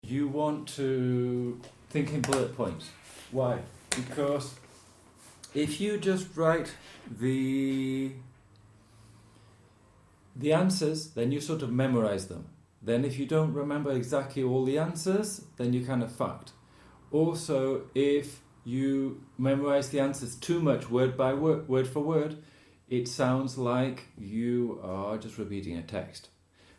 you want to think in bullet points. Why? Because if you just write the answers, then you sort of memorize them. Then if you don't remember exactly all the answers, then you're kind of fucked. Also, if you memorize the answers too much, word by word for word, it sounds like you are just repeating a text.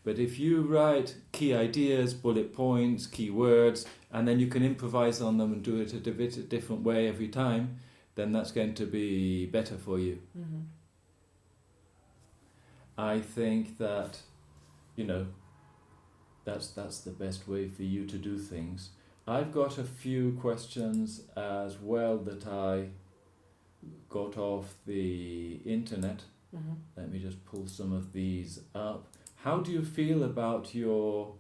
But if you write key ideas, bullet points, key words, and then you can improvise on them and do it a different way every time, then that's going to be better for you. Mm-hmm. I think that, that's the best way for you to do things. I've got a few questions as well that I got off the internet. Mm-hmm. Let me just pull some of these up. How do you feel about your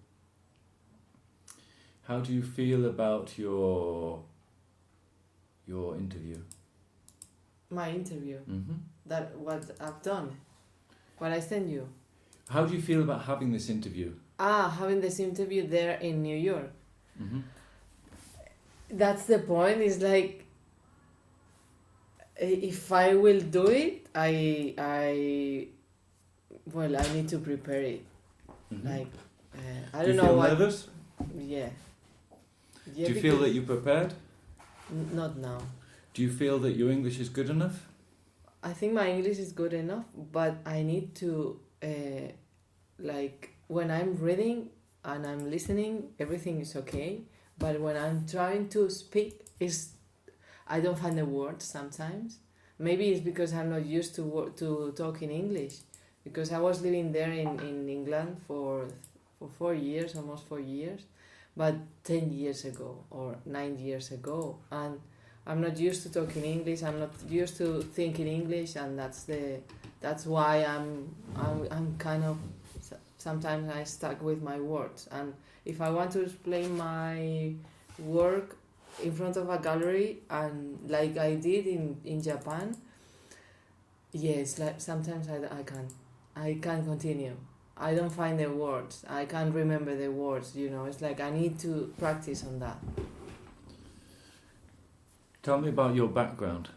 interview? My interview. Mm-hmm. That what I've done. What I sent you. How do you feel about having this interview? Having this interview there in New York. Mm-hmm. That's the point. It's like, if I will do it, I need to prepare it. Mm-hmm. Like, I do don't you know feel what. nervous? Yeah. Do you feel that you prepared? Not now. Do you feel that your English is good enough? I think my English is good enough, but I need to, when I'm reading and I'm listening, everything is okay. But when I'm trying to speak, I don't find the words sometimes. Maybe it's because I'm not used to talking English. Because I was living there in England for 4 years, almost 4 years, but 10 years ago or 9 years ago. And I'm not used to talking English. I'm not used to thinking English, and that's why I'm kind of, sometimes I stuck with my words. And if I want to explain my work in front of a gallery, and like I did in Japan, yes, like sometimes I can't continue. I don't find the words. I can't remember the words. It's like I need to practice on that. Tell me about your background.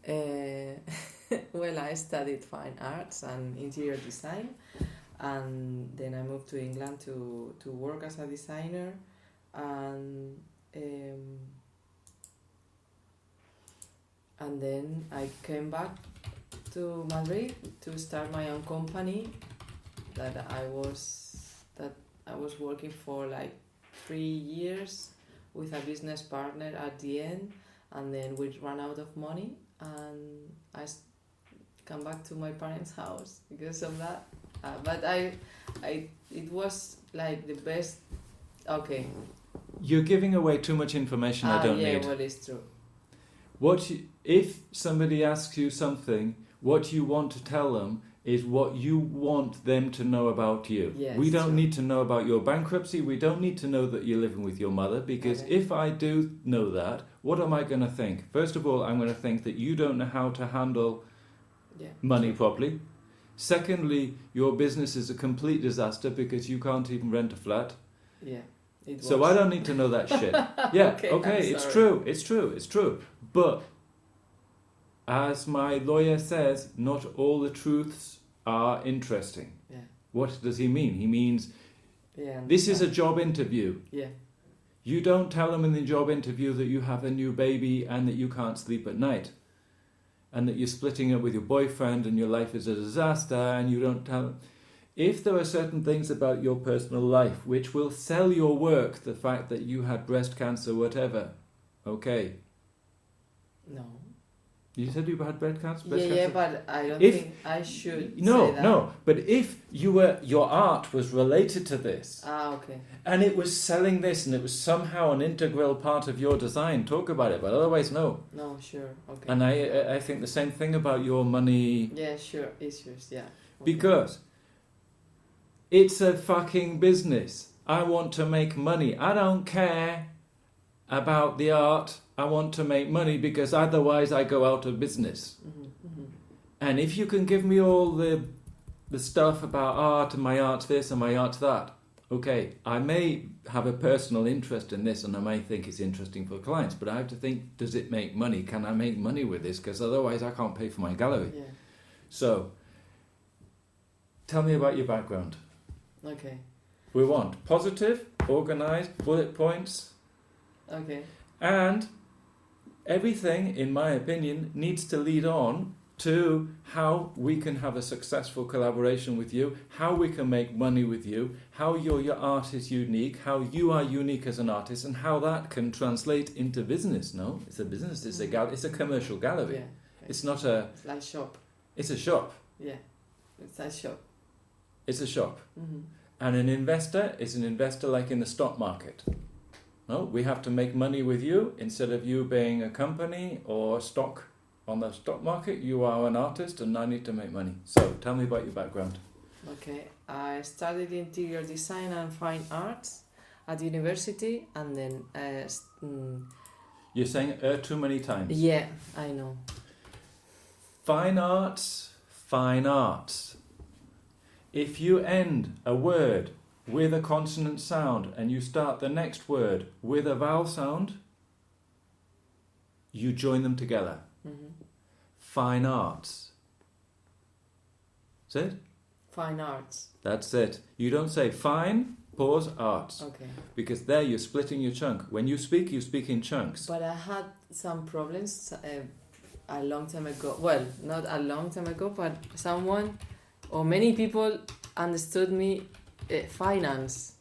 Well, I studied fine arts and interior design, and then I moved to England to work as a designer, and then I came back to Madrid to start my own company that I was working for like 3 years with a business partner at the end, and then we ran out of money, and I come back to my parents' house because of that. But it was like the best. Okay. You're giving away too much information I don't need. Yeah, well, it's true. If somebody asks you something, what you want to tell them is what you want them to know about you. Yes, we don't true. need to know about your bankruptcy. We don't need to know that you're living with your mother, because Okay. if I do know that, what am I going to think? First of all, I'm going to think that you don't know how to handle money properly. Secondly, your business is a complete disaster because you can't even rent a flat. Yeah. So I don't need to know that shit. Yeah, okay, it's true. But as my lawyer says, not all the truths are interesting. Yeah. What does he mean? He means Yeah. this is a job interview. Yeah. You don't tell them in the job interview that you have a new baby and that you can't sleep at night, and that you're splitting up with your boyfriend and your life is a disaster, and you don't tell them. If there are certain things about your personal life which will sell your work, the fact that you had breast cancer, whatever, okay. No. You said you had breast cancer? Yeah, but I don't think I should say that. No, but if your art was related to this, okay. and it was selling this, and it was somehow an integral part of your design, talk about it, but otherwise, no. No, sure, okay. And I think the same thing about your money. Yeah, sure, issues, yeah. Okay. Because it's a fucking business. I want to make money. I don't care about the art. I want to make money because otherwise I go out of business. Mm-hmm, mm-hmm. And if you can give me all the stuff about art and my art's this and my art's that, okay, I may have a personal interest in this, and I may think it's interesting for clients, but I have to think, does it make money? Can I make money with this? Because otherwise I can't pay for my gallery. Yeah. So, tell me about your background. Okay. We want positive, organised, bullet points. Okay. And everything, in my opinion, needs to lead on to how we can have a successful collaboration with you, how we can make money with you, how your art is unique, how you are unique as an artist, and how that can translate into business. No, it's a business. It's it's a commercial gallery. Yeah. It's not a. It's like shop. It's a shop. Yeah. It's a shop. It's a shop. Mm-hmm. And an investor is an investor like in the stock market. No, we have to make money with you instead of you being a company or stock on the stock market. You are an artist and I need to make money. So tell me about your background. Okay, I studied interior design and fine arts at university, and then You're saying too many times. yeah, I know. Fine arts, fine arts. If you end a word with a consonant sound and you start the next word with a vowel sound, you join them together. Mm-hmm. Fine arts. That's it? Fine arts. That's it. You don't say fine, pause, arts. Okay. Because there you're splitting your chunk. When you speak in chunks. But I had some problems a long time ago. Well, not a long time ago, but someone or many people understood me finance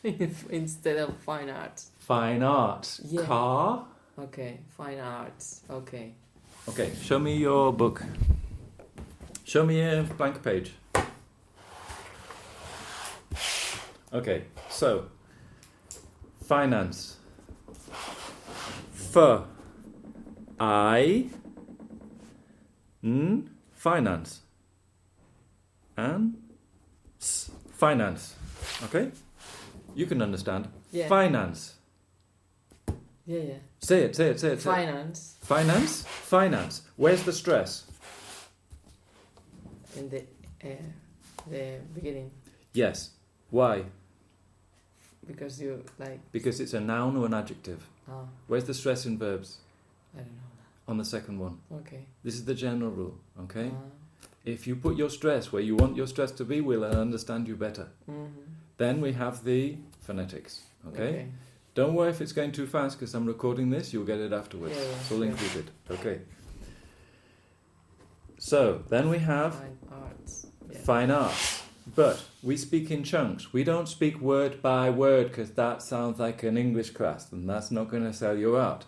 instead of fine arts. Fine arts. Yeah. Car. Okay, fine arts. Okay. Okay, show me your book. Show me a blank page. Okay, so finance. Finance. And finance. Okay? You can understand. Yeah. Finance. Yeah. Say it. Finance. Finance. Where's the stress? In the beginning, Yes. Why? because you like. Because it's a noun or an adjective. Oh, Where's the stress in verbs? I don't know. On the second one. Okay. This is the general rule, okay? If you put your stress where you want your stress to be, we'll understand you better. Mm-hmm. Then we have the phonetics, okay? Don't worry if it's going too fast because I'm recording this, you'll get it afterwards. Yeah, it's all yeah. included, okay? So, then we have Fine arts. Yeah. fine arts. But we speak in chunks. We don't speak word by word because that sounds like an English class and that's not going to sell you out.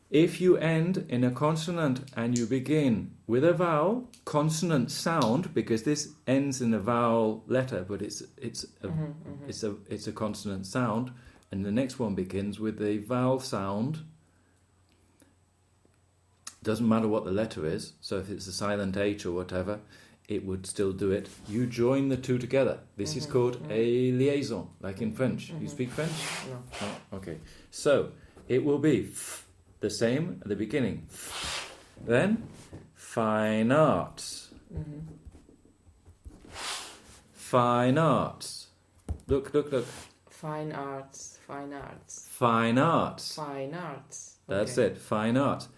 If you end in a consonant and you begin with a vowel, consonant sound, because this ends in a vowel letter, but it's a consonant sound, and the next one begins with a vowel sound. Doesn't matter what the letter is, so if it's a silent H or whatever, it would still do it. You join the two together. This is called a liaison, like in French. You speak French? No. Oh, okay. So, it will be the same at the beginning. Then, fine arts. Fine arts. Look. Fine arts. Fine arts. Fine arts. Fine arts. That's it, fine arts.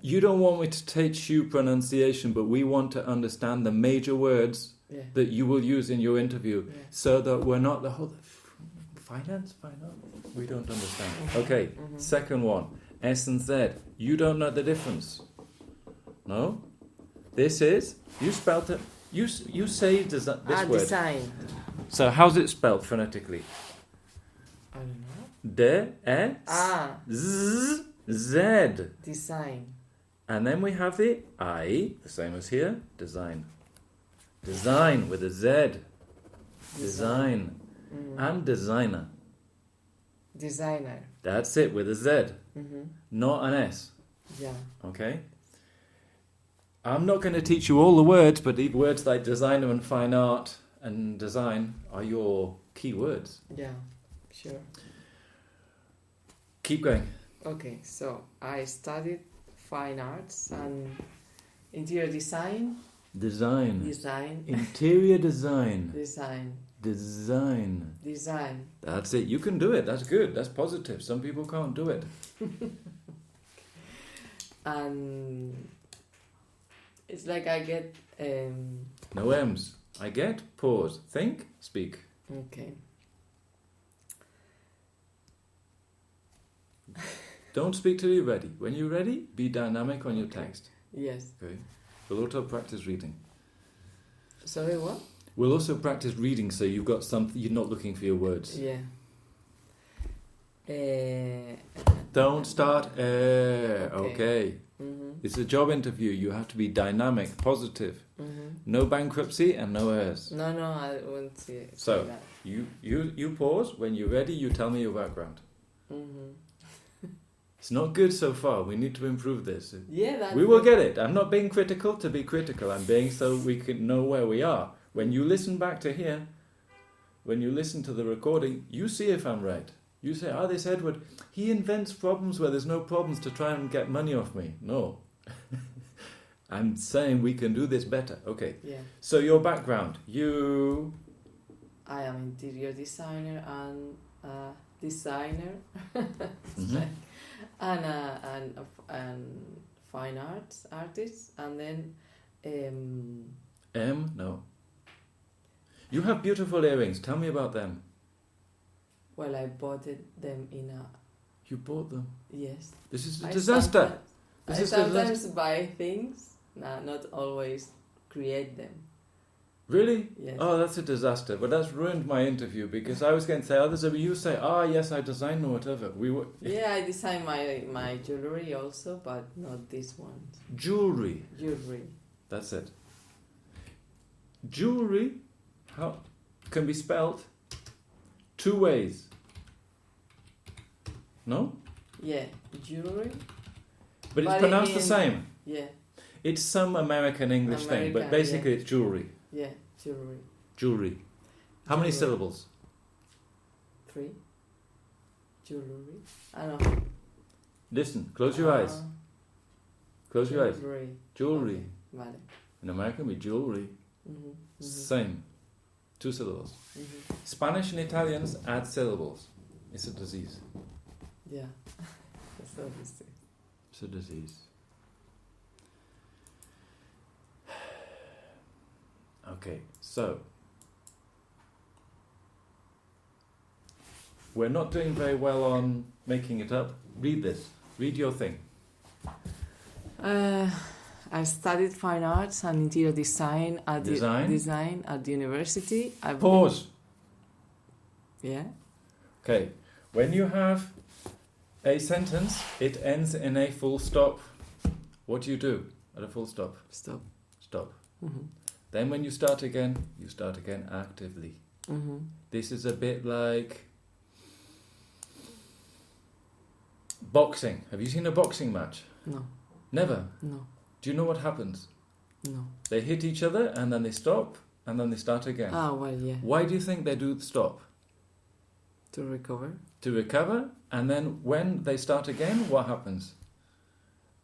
You don't want me to teach you pronunciation, but we want to understand the major words that you will use in your interview so that we're not the whole... Finance? We don't understand. Okay, second one. S and Z. You don't know the difference. No? This is... You spelt it... You say this word. Design. So how's it spelled phonetically? I don't know. D-E-Z-Z. Design. And then we have the I, the same as here, design. Design with a Z. Design. And designer. Designer. That's it, with a Z. Not an S. Yeah. Okay? I'm not going to teach you all the words, but the words like designer and fine art and design are your key words. Yeah, sure. Keep going. Okay, so I studied fine arts and interior design. Design. Design. Interior design. Design. Design. Design. That's it. You can do it. That's good. That's positive. Some people can't do it. And it's like I get... No M's. I get, pause, think, speak. Okay. Don't speak till you're ready. When you're ready, be dynamic on your text. Yes. Okay. We'll also practice reading. Sorry, what? We'll also practice reading, so you've got something. You're not looking for your words. Yeah. Don't start. Okay. Mm-hmm. It's a job interview. You have to be dynamic, positive. Mm-hmm. No bankruptcy and no errors. No, I won't say it. So Like that. you pause. When you're ready, you tell me your background. Mm-hmm. It's not good so far. We need to improve this. Yeah, that's We will get it. I'm not being critical to be critical. I'm being so we can know where we are. When you listen back to here, when you listen to the recording, you see if I'm right. You say, this Edward, he invents problems where there's no problems to try and get money off me. No. I'm saying we can do this better. Okay. Yeah. So your background. You... I am interior designer and designer. Mhm. and fine arts artist, and then No. You have beautiful earrings. Tell me about them. well, I bought them in a... You bought them. Yes. This is a I disaster. This is a sometimes buy things, not always create them. Really? Yes. Oh, that's a disaster. But that's ruined my interview because I was going to say, you say, yes, I design or whatever. We were. Yeah, I design my jewelry also, but not this one. Jewelry. Jewelry. That's it. Jewelry can be spelled two ways. No? Yeah, jewelry. But it's pronounced the same. Yeah. It's some American English thing, but basically it's jewelry. Yeah, jewelry. Jewelry. How many syllables? 3. Jewelry. I don't know. Listen, close your eyes. Close your eyes. Jewelry. Okay. Vale. In American, we jewelry. Mm-hmm. Mm-hmm. Same. 2 syllables. Mm-hmm. Spanish and Italians add syllables. It's a disease. Yeah. That's obviously. It's a disease. Okay, so we're not doing very well on making it up. Read this. Read your thing. I studied fine arts and interior design at Design? at the university. Pause. Yeah. Okay, when you have a sentence, it ends in a full stop. What do you do at a full stop? Stop. Stop. Mm-hmm. Then when you start again actively. Mm-hmm. This is a bit like boxing. Have you seen a boxing match? No. Never? No. Do you know what happens? No. They hit each other and then they stop and then they start again. Well, yeah. Why do you think they do stop? To recover. To recover, and then when they start again, what happens?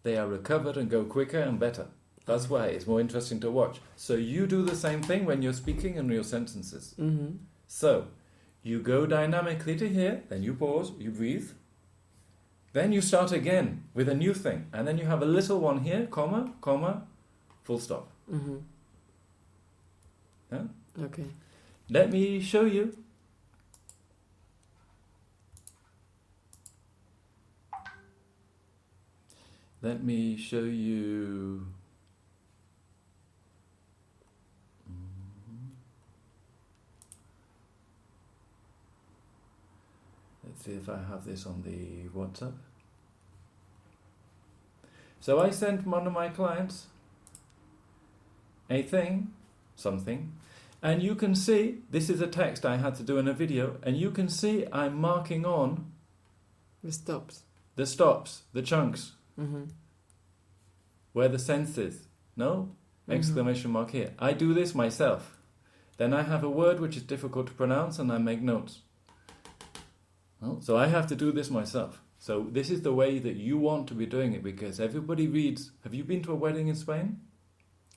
They are recovered and go quicker and better. That's why it's more interesting to watch. So you do the same thing when you're speaking in your sentences. Mm-hmm. So you go dynamically to here, then you pause, you breathe, then you start again with a new thing, and then you have a little one here, comma, comma, full stop. Mm-hmm. Yeah? Okay. Let me show you. Let me show you. Let's see if I have this on the WhatsApp. So I sent one of my clients a thing, something, and you can see, this is a text I had to do in a video, and you can see I'm marking on The stops. the stops, the chunks, Mm-hmm. where the sense is. No? Exclamation mark here. I do this myself. Then I have a word which is difficult to pronounce and I make notes. Well, so I have to do this myself. So this is the way that you want to be doing it because everybody reads. Have you been to a wedding in Spain?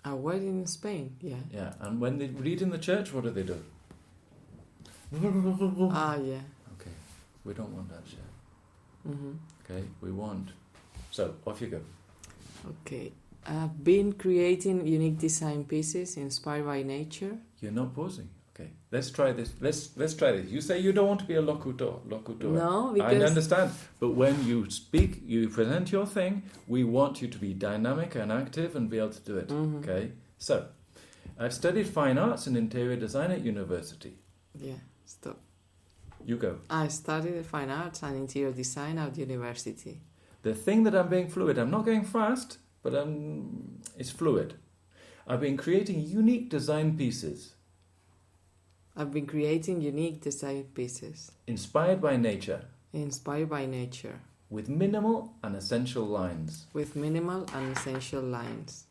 A wedding in Spain, yeah. Yeah, and when they read in the church, what do? Ah, yeah. Okay, we don't want that shit. Mm-hmm. Okay, we want. So, off you go. Okay. I've been creating unique design pieces inspired by nature. You're not pausing. Okay, let's try this. Let's try this. You say you don't want to be a locutor. No, because... I understand. But when you speak, you present your thing, we want you to be dynamic and active and be able to do it. Mm-hmm. Okay? So, I've studied fine arts and interior design at university. Yeah, stop. You go. I studied fine arts and interior design at university. The thing that I'm being fluid, I'm not going fast, but it's fluid. I've been creating unique design pieces. I've been creating unique design pieces. Inspired by nature. Inspired by nature. With minimal and essential lines. With minimal and essential lines.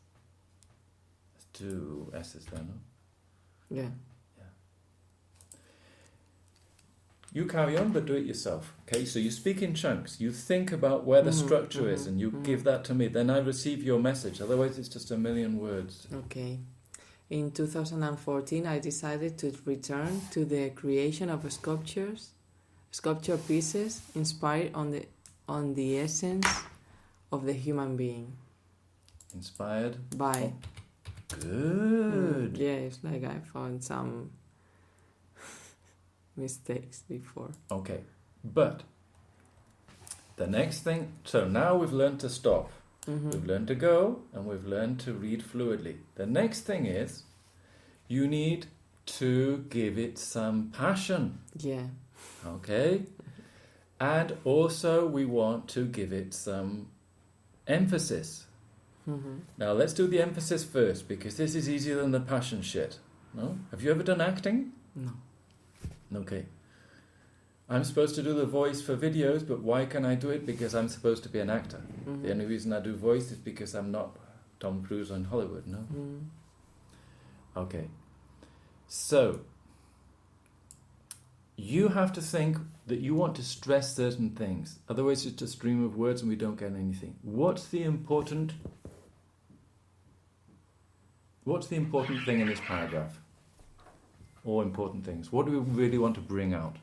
That's 2 S's there, no? Yeah. You carry on, but do it yourself. Okay, so you speak in chunks. You think about where the structure is, and you give that to me. Then I receive your message. Otherwise, it's just a million words. Okay. In 2014, I decided to return to the creation of sculpture pieces inspired on the essence of the human being. Inspired by. Good. Yeah, it's like I found some mistakes before. Okay, but the next thing, so now we've learned to stop. We've learned to go, and we've learned to read fluidly. The next thing is, you need to give it some passion. Yeah. Okay? And also we want to give it some emphasis. Now let's do the emphasis first, because this is easier than the passion shit. No? Have you ever done acting? No. Okay. I'm supposed to do the voice for videos, but why can I do it? Because I'm supposed to be an actor. The only reason I do voice is because I'm not Tom Cruise in Hollywood, no? Okay. So, you have to think that you want to stress certain things. Otherwise it's just a stream of words and we don't get anything. What's the important thing in this paragraph? Or important things? What do we really want to bring out?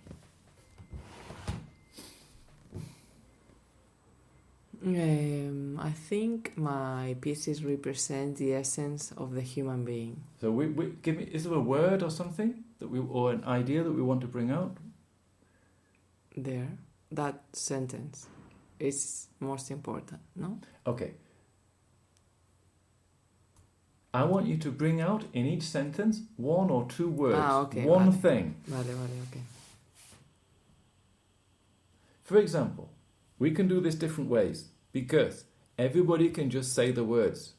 I think my pieces represent the essence of the human being. So give me, is there a word or something or an idea that we want to bring out? There, that sentence is most important, no? Okay. I want you to bring out in each sentence 1 or 2 words. Okay, one thing. Vale, okay. For example, we can do this different ways, because everybody can just say the words.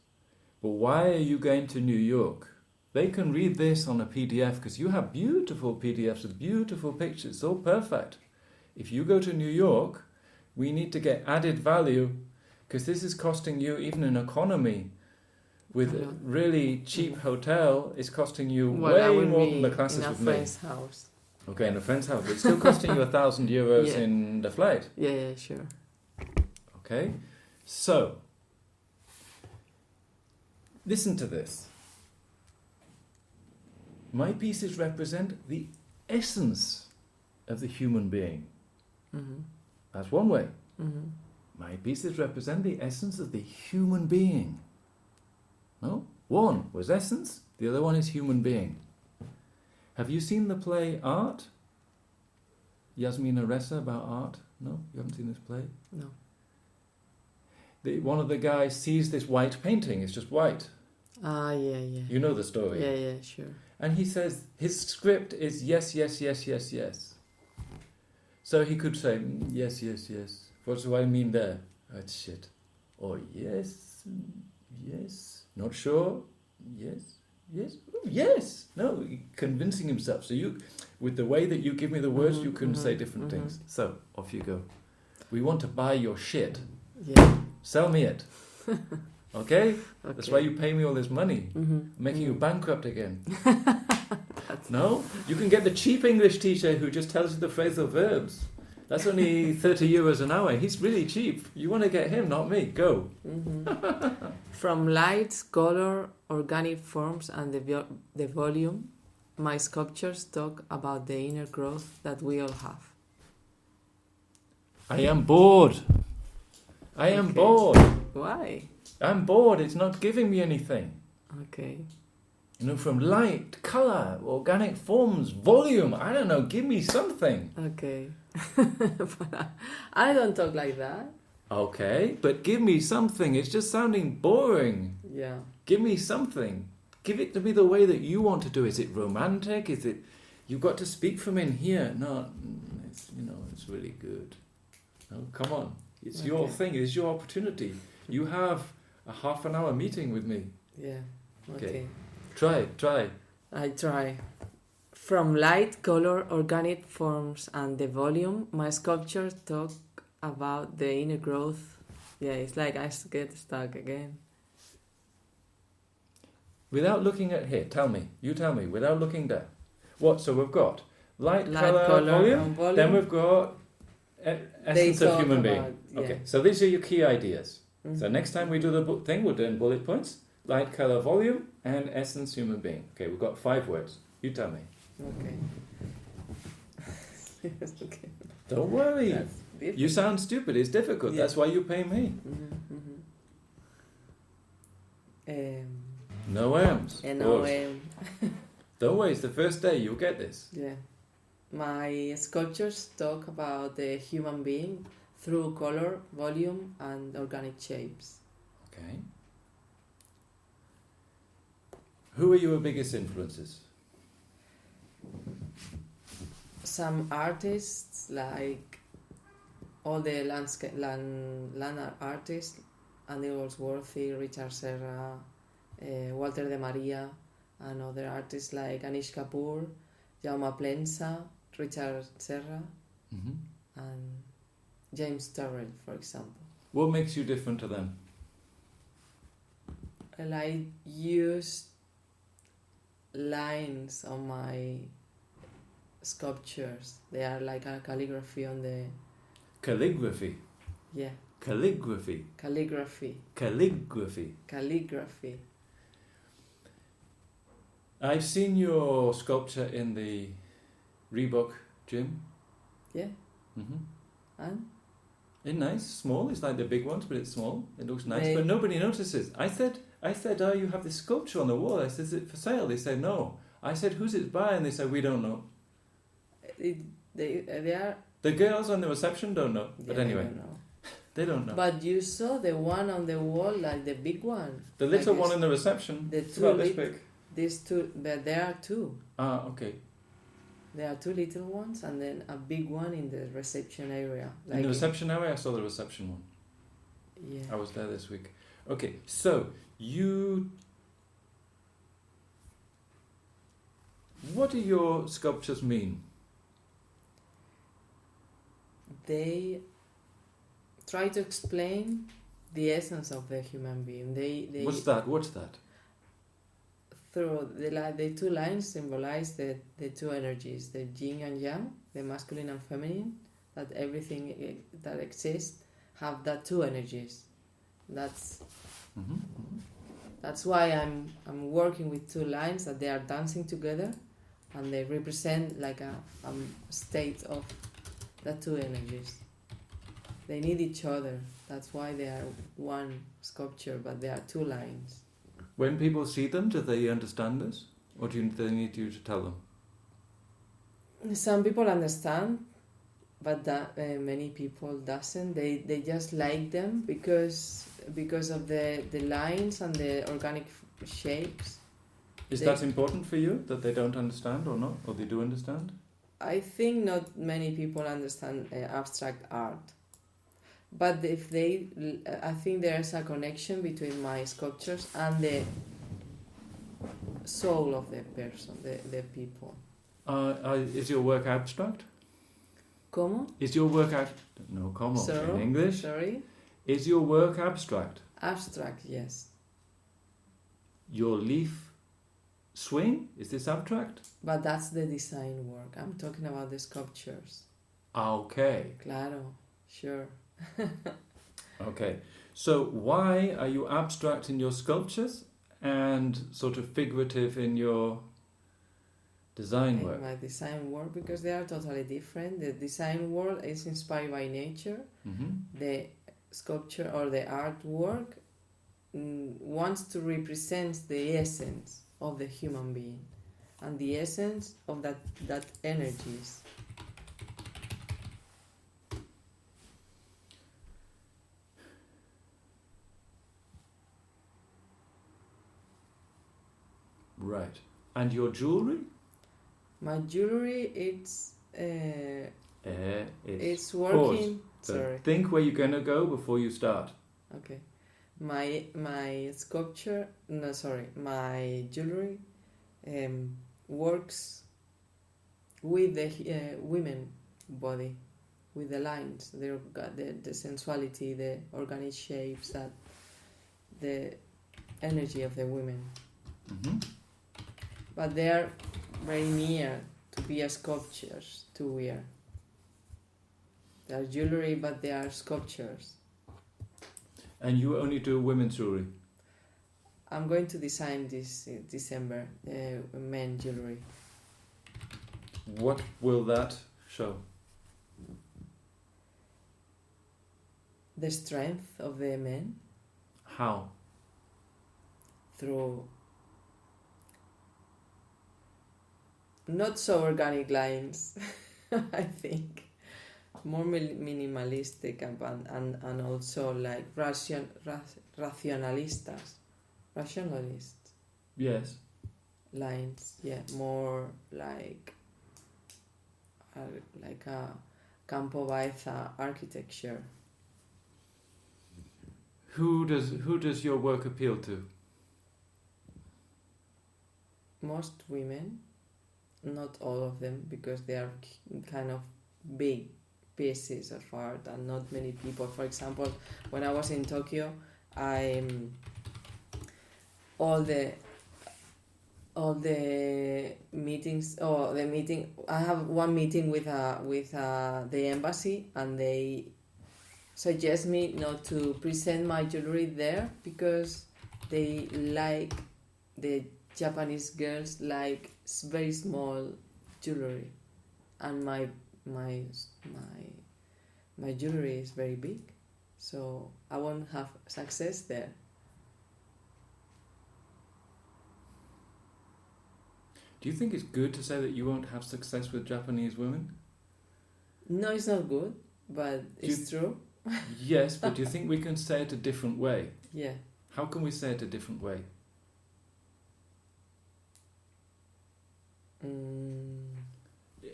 But why are you going to New York? They can read this on a PDF, because you have beautiful PDFs with beautiful pictures, so perfect. If you go to New York, we need to get added value, because this is costing you, even in economy, with a really cheap hotel, it's costing you way more than the classes with me. In a friend's house. Okay, in a friend's house. But it's still costing you 1,000 euros in the flight. Yeah, sure. Okay, so, listen to this. My pieces represent the essence of the human being. That's one way. My pieces represent the essence of the human being. No? One was essence, the other one is human being. Have you seen the play Art? Yasmina Ressa about art? No? You haven't seen this play? No. One of the guys sees this white painting, it's just white. Yeah. You know the story. Yeah, sure. And he says, his script is yes. So he could say, yes. What do I mean there? That's shit. Or yes. Not sure? Yes. No, convincing himself. So you, with the way that you give me the words, you can say different things. So, off you go. We want to buy your shit. Yeah. Sell me it. Okay? That's why you pay me all this money. Making you bankrupt again. No? You can get the cheap English teacher who just tells you the phrasal verbs. That's only 30 euros an hour. He's really cheap. You want to get him, not me. Go. From lights, color, organic forms, and the volume, my sculptures talk about the inner growth that we all have. I am bored. I am bored. Why? I'm bored. It's not giving me anything. Okay. You know, from light, colour, organic forms, volume. I don't know. Give me something. Okay. But I don't talk like that. Okay, but give me something. It's just sounding boring. Yeah. Give me something. Give it to me the way that you want to do. Is it romantic? Is it... You've got to speak from in here. No, it's, you know, it's really good. No, come on. It's your thing. It's your opportunity. You have a half an hour meeting with me. Yeah. Okay. Try. I try. From light, color, organic forms and the volume, my sculptures talk about the inner growth. Yeah, it's like I get stuck again. Without looking at here, tell me. You tell me. Without looking there. What? So we've got light, colour, volume. Then we've got essence of human being. Yeah. Okay, so these are your key ideas. Mm-hmm. So next time we do the thing, we'll do in bullet points. Light, colour, volume, and essence, human being. Okay, we've got 5 words. You tell me. Okay. Yes, okay. Don't worry. You sound stupid. It's difficult. Yeah. That's why you pay me. Mm-hmm, mm-hmm. No M's. No Don't worry. It's the first day. You'll get this. Yeah. My sculptures talk about the human being through color, volume, and organic shapes. Okay. Who are your biggest influences? Some artists, like all the land art artists, Andy Goldsworthy, Richard Serra, Walter de Maria, and other artists like Anish Kapoor, Jaume Plensa, Richard Serra, and James Turrell, for example. What makes you different to them? Well, I use lines on my sculptures. They are like a calligraphy on the... Calligraphy? Yeah. Calligraphy? Calligraphy. Calligraphy. Calligraphy. I've seen your sculpture in the Reebok gym. Yeah. Mm-hmm. And? It's nice, small. It's like the big ones, but it's small. It looks nice, but nobody notices. I said, oh, you have this sculpture on the wall. I said, is it for sale? They said, no. I said, who's it by? And they said, we don't know. They are... The girls on the reception don't know. But anyway, they don't know. But you saw the one on the wall, like the big one. The little one in the reception. It's about this big. These two, but there are 2. Ah, okay. There are 2 little ones and then a big one in the reception area. Like in the reception area, I saw the reception one. Yeah. I was there this week. Okay, so what do your sculptures mean? They try to explain the essence of the human being. They What's that? Through the 2 lines symbolize the 2 energies, the yin and yang, the masculine and feminine, that everything that exists have that 2 energies. That's why I'm working with 2 lines that they are dancing together, and they represent like a state of the 2 energies. They need each other. That's why they are one sculpture, but there are 2 lines. When people see them, do they understand this? Or do they need you to tell them? Some people understand, but many people doesn't. They just like them because of the lines and the organic shapes. Is that important for you, that they don't understand or not? Or they do understand? I think not many people understand abstract art. But I think there is a connection between my sculptures and the soul of the person, the people. Is your work abstract? ¿Cómo? Is your work No, ¿cómo? So, in English? Sorry? Is your work abstract? Abstract, yes. Your leaf swing? Is this abstract? But that's the design work. I'm talking about the sculptures. Okay. Claro, sure. Okay. So why are you abstract in your sculptures and sort of figurative in your Design in work. my design work, because they are totally different. The design world is inspired by nature. The sculpture or the artwork wants to represent the essence of the human being and the essence of that energies. Right. And your jewelry? My jewelry, it's Pause. working. So Sorry. think where you're going to go before you start. Okay. My sculpture, no, sorry, my jewelry works with the women body, with the lines, the sensuality, the organic shapes, that the energy of the women. But they are very near to be sculptures to wear. They are jewelry, but they are sculptures. And you only do women's jewelry? I'm going to design this December men jewelry. What will that show? The strength of the men. How? Through not so organic lines, I think. More minimalistic and also like rationalistas. Rationalist Yes. lines, yeah, more like a Campo Baeza architecture. Who does your work appeal to? Most women, not all of them, because they are kind of big pieces of art and not many people. For example, when I was in Tokyo, all the meetings, I have one meeting with the embassy, and they suggest me not to present my jewelry there because they like, the Japanese girls like very small jewelry, and my jewelry is very big, so I won't have success there. Do you think it's good to say that you won't have success with Japanese women? No, it's not good, but it's true. Yes, but do you think we can say it a different way? Yeah. How can we say it a different way?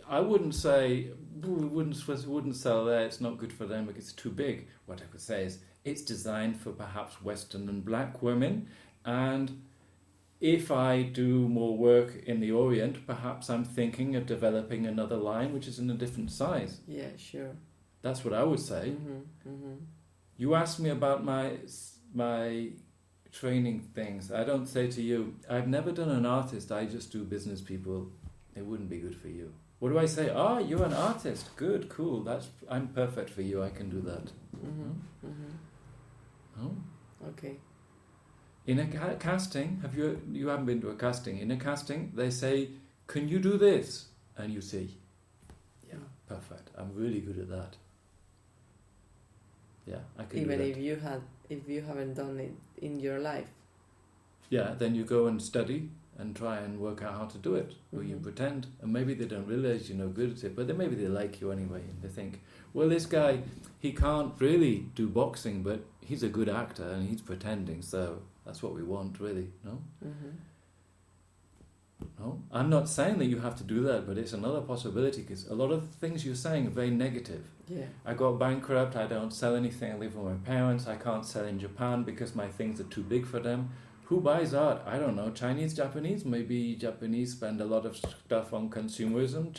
I wouldn't say we wouldn't sell there. It's not good for them because it's too big. What I could say is it's designed for perhaps Western and black women, and if I do more work in the Orient, perhaps I'm thinking of developing another line which is in a different size. Yeah, sure. That's what I would say. You asked me about my training things. I don't say to you, I've never done an artist, I just do business people. It wouldn't be good for you. What do I say? Oh, you're an artist. Good, cool. I'm perfect for you. I can do that. Oh. Okay. In a casting, you haven't been to a casting. In a casting, they say, can you do this? And you say, yeah, perfect. I'm really good at that. Yeah, I can do that. Even if you haven't done it in your life. Yeah, then you go and study and try and work out how to do it. Or you pretend, and maybe they don't realize you're no good at it, but then maybe they like you anyway, and they think, well, this guy, he can't really do boxing, but he's a good actor and he's pretending, so that's what we want, really, no? No, I'm not saying that you have to do that, but it's another possibility, because a lot of the things you're saying are very negative. Yeah. I got bankrupt, I don't sell anything, I live with my parents, I can't sell in Japan because my things are too big for them. Who buys art? I don't know. Chinese, Japanese? Maybe Japanese spend a lot of stuff on consumerism.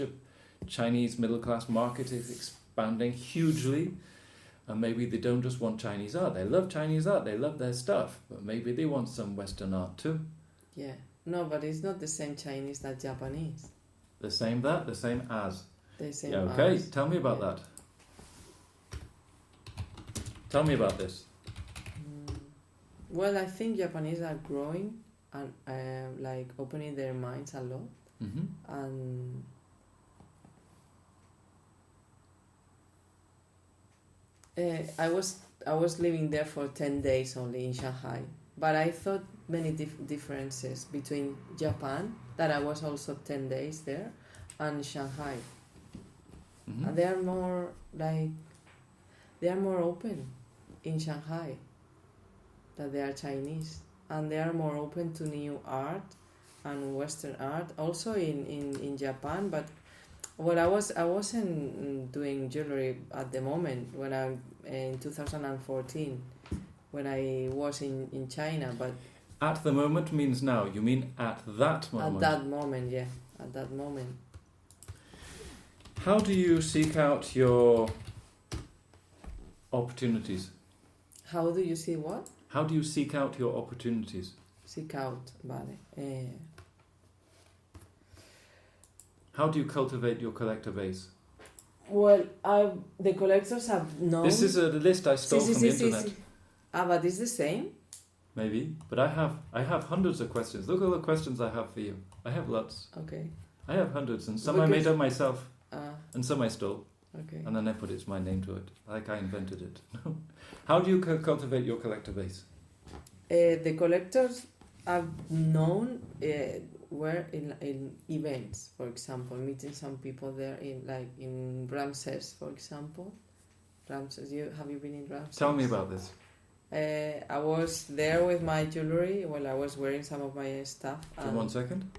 Chinese middle class market is expanding hugely. And maybe they don't just want Chinese art. They love Chinese art. They love their stuff. But maybe they want some Western art too. Yeah. No, but it's not the same Chinese that Japanese. The same that? The same as? The same yeah, okay. as. Tell me about that. Tell me about this. Well, I think Japanese are growing and like opening their minds a lot. and I was living there for 10 days only in Shanghai, but I thought many differences between Japan, that I was also 10 days there, and Shanghai. And they are more open in Shanghai than they are Chinese, and they are more open to new art and Western art, also in Japan. But I wasn't doing jewelry at the moment when in 2014 when I was in China, but at the moment means now. You mean at that moment? At that moment, yeah, at that moment. How do you seek out your opportunities? How do you see what? How do you seek out your opportunities? Seek out, vale. How do you cultivate your collector base? Well, the collectors have known... This is a list I stole from the internet. But it's the same? Maybe, but I have hundreds of questions. Look at all the questions I have for you. I have lots. Okay. I have hundreds, and some I made up myself, and some I stole. Okay. And then I put my name to it, like I invented it. How do you cultivate your collector base? The collectors I've known were in events, for example, meeting some people there in Ramses, for example. Ramses, have you been in Ramses? Tell me about this. I was there with my jewelry while I was wearing some of my stuff. One second.